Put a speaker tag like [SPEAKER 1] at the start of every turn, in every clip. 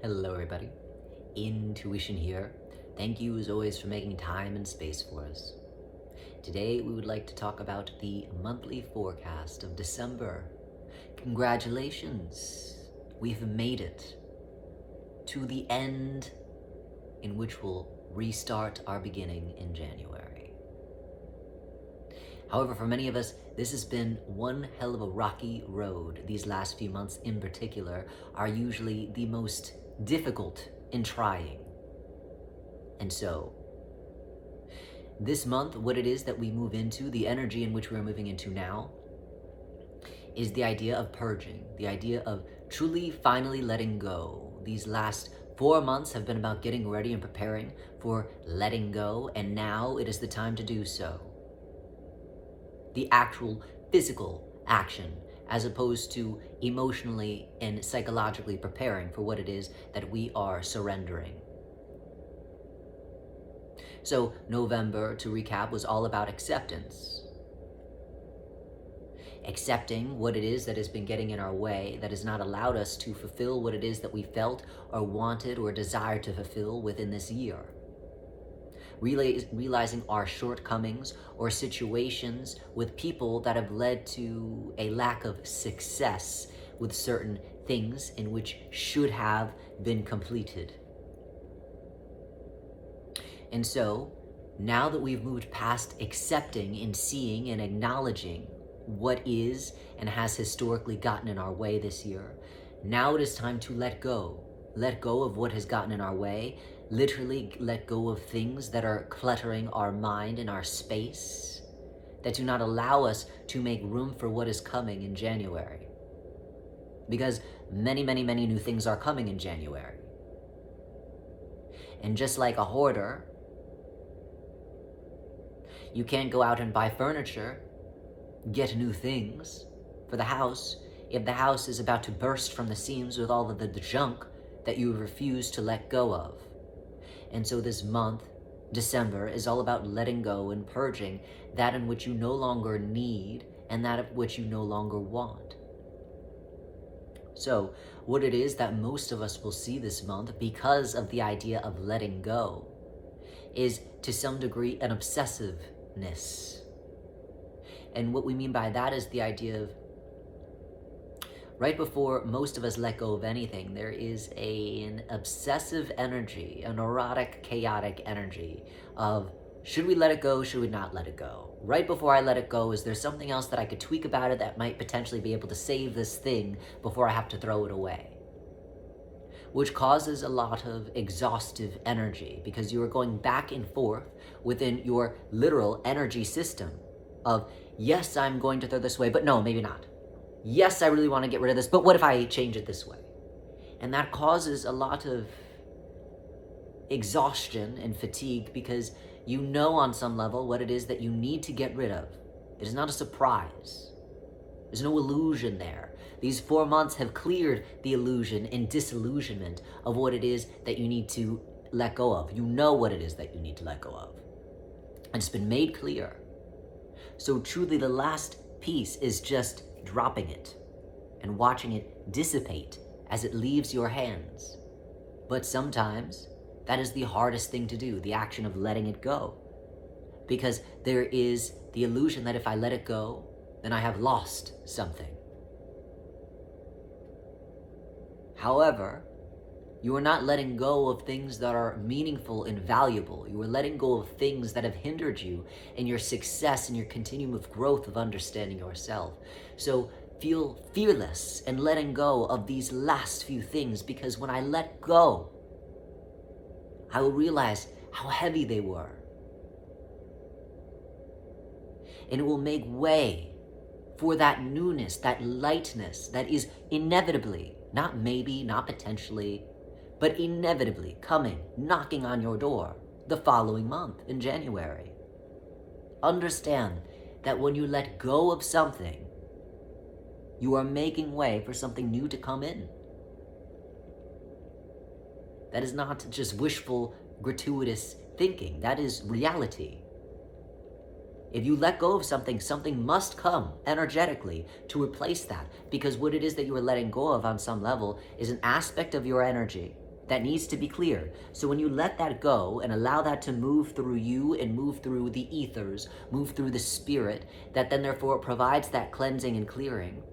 [SPEAKER 1] Hello, everybody. Intuition here. Thank you, as always, for making time and space for us. Today, we would like to talk about the monthly forecast of December. Congratulations! We've made it to the end in which we'll restart our beginning in January. However, for many of us, this has been one hell of a rocky road. These last few months in particular are usually the most difficult in trying. And so, this month, what it is that we move into, the energy in which we're moving into now, is the idea of purging, the idea of truly finally letting go. These last 4 months have been about getting ready and preparing for letting go, and now it is the time to do so. The actual physical action, as opposed to emotionally and psychologically preparing for what it is that we are surrendering. So November, to recap, was all about acceptance. Accepting what it is that has been getting in our way, that has not allowed us to fulfill what it is that we felt or wanted or desired to fulfill within this year. Realizing our shortcomings or situations with people that have led to a lack of success with certain things in which should have been completed. And so, now that we've moved past accepting and seeing and acknowledging what is and has historically gotten in our way this year, now it is time to let go. Let go of what has gotten in our way, literally let go of things that are cluttering our mind and our space, that do not allow us to make room for what is coming in January. Because many, many, many new things are coming in January. And just like a hoarder, you can't go out and buy furniture, get new things for the house, if the house is about to burst from the seams with all of the junk that you refuse to let go of. And so this month, December, is all about letting go and purging that in which you no longer need and that of which you no longer want. So what it is that most of us will see this month, because of the idea of letting go, is to some degree an obsessiveness. And what we mean by that is the idea of, right before most of us let go of anything, there is an obsessive energy, a neurotic, chaotic energy of, should we let it go, should we not let it go? Right before I let it go, is there something else that I could tweak about it that might potentially be able to save this thing before I have to throw it away? Which causes a lot of exhaustive energy, because you are going back and forth within your literal energy system of, yes, I'm going to throw this away, but no, maybe not. Yes, I really want to get rid of this, but what if I change it this way? And that causes a lot of exhaustion and fatigue, because you know on some level what it is that you need to get rid of. It is not a surprise. There's no illusion there. These 4 months have cleared the illusion and disillusionment of what it is that you need to let go of. You know what it is that you need to let go of. And it's been made clear. So truly the last piece is just dropping it and watching it dissipate as it leaves your hands. But sometimes that is the hardest thing to do, the action of letting it go. Because there is the illusion that if I let it go, then I have lost something. However, you are not letting go of things that are meaningful and valuable. You are letting go of things that have hindered you in your success and your continuum of growth of understanding yourself. So feel fearless in letting go of these last few things, because when I let go, I will realize how heavy they were. And it will make way for that newness, that lightness that is inevitably, not maybe, not potentially, but inevitably coming, knocking on your door the following month in January. Understand that when you let go of something, you are making way for something new to come in. That is not just wishful, gratuitous thinking. That is reality. If you let go of something, something must come energetically to replace that, because what it is that you are letting go of on some level is an aspect of your energy that needs to be cleared. So when you let that go and allow that to move through you and move through the ethers, move through the spirit, that then therefore provides that cleansing and clearing,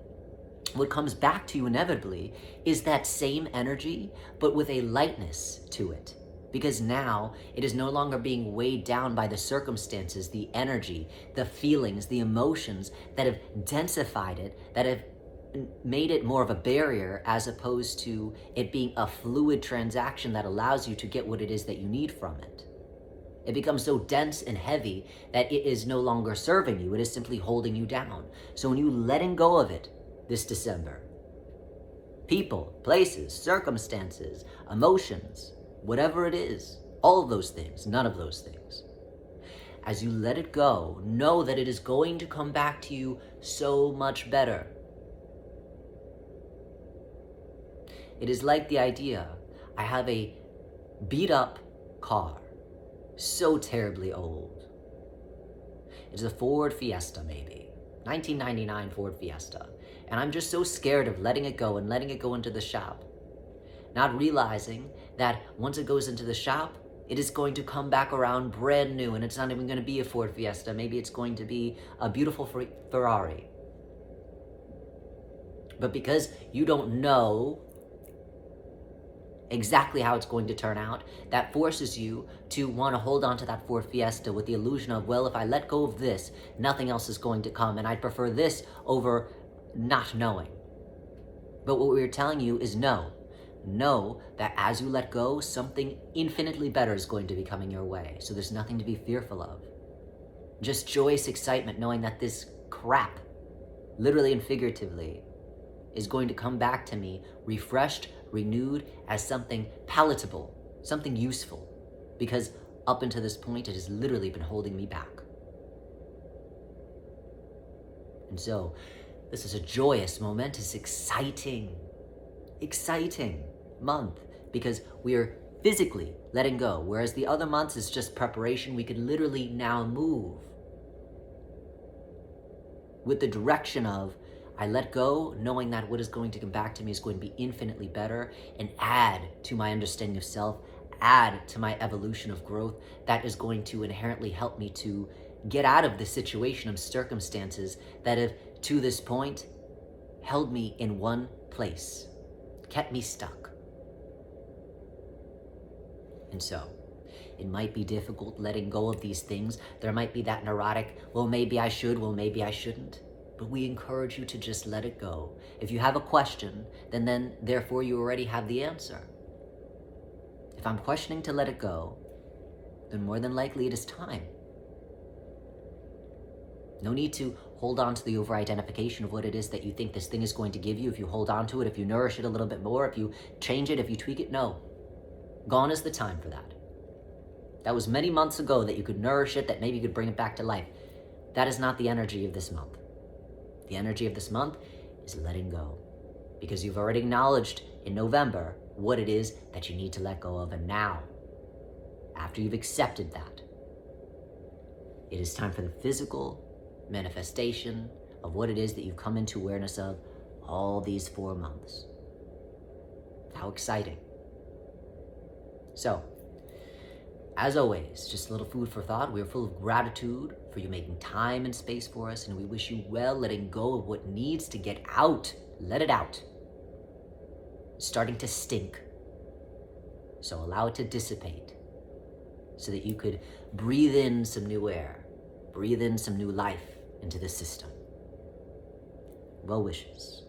[SPEAKER 1] what comes back to you inevitably is that same energy, but with a lightness to it. Because now it is no longer being weighed down by the circumstances, the energy, the feelings, the emotions that have densified it, that have made it more of a barrier, as opposed to it being a fluid transaction that allows you to get what it is that you need from it. It becomes so dense and heavy that it is no longer serving you. It is simply holding you down. So when you letting go of it this December, people, places, circumstances, emotions, whatever it is, all of those things, none of those things, as you let it go, know that it is going to come back to you so much better. It is like the idea, I have a beat up car, so terribly old. It's a Ford Fiesta, maybe, 1999 Ford Fiesta. And I'm just so scared of letting it go and letting it go into the shop, not realizing that once it goes into the shop, it is going to come back around brand new, and it's not even going to be a Ford Fiesta. Maybe it's going to be a beautiful Ferrari. But because you don't know exactly how it's going to turn out, that forces you to want to hold on to that Ford Fiesta with the illusion of, well, if I let go of this, nothing else is going to come, and I'd prefer this over not knowing. But what we're telling you is no. Know that as you let go, something infinitely better is going to be coming your way. So there's nothing to be fearful of. Just joyous excitement knowing that this crap, literally and figuratively, is going to come back to me refreshed, renewed, as something palatable, something useful. Because up until this point, it has literally been holding me back. And so, this is a joyous, momentous, exciting month, because we are physically letting go, whereas the other months is just preparation. We could literally now move with the direction of, I let go, knowing that what is going to come back to me is going to be infinitely better and add to my understanding of self, add to my evolution of growth that is going to inherently help me to get out of the situation of circumstances that have, to this point, held me in one place, kept me stuck. And so, it might be difficult letting go of these things. There might be that neurotic, well, maybe I should, well, maybe I shouldn't. But we encourage you to just let it go. If you have a question, then therefore you already have the answer. If I'm questioning to let it go, then more than likely it is time. No need to hold on to the over-identification of what it is that you think this thing is going to give you. If you hold on to it, if you nourish it a little bit more, if you change it, if you tweak it, no. Gone is the time for that. That was many months ago that you could nourish it, that maybe you could bring it back to life. That is not the energy of this month. The energy of this month is letting go, because you've already acknowledged in November what it is that you need to let go of. And now, after you've accepted that, it is time for the physical manifestation of what it is that you've come into awareness of all these 4 months. How exciting. So, as always, just a little food for thought. We are full of gratitude for you making time and space for us, and we wish you well letting go of what needs to get out. Let it out. Starting to stink. So allow it to dissipate so that you could breathe in some new air, breathe in some new life into the system. Well wishes.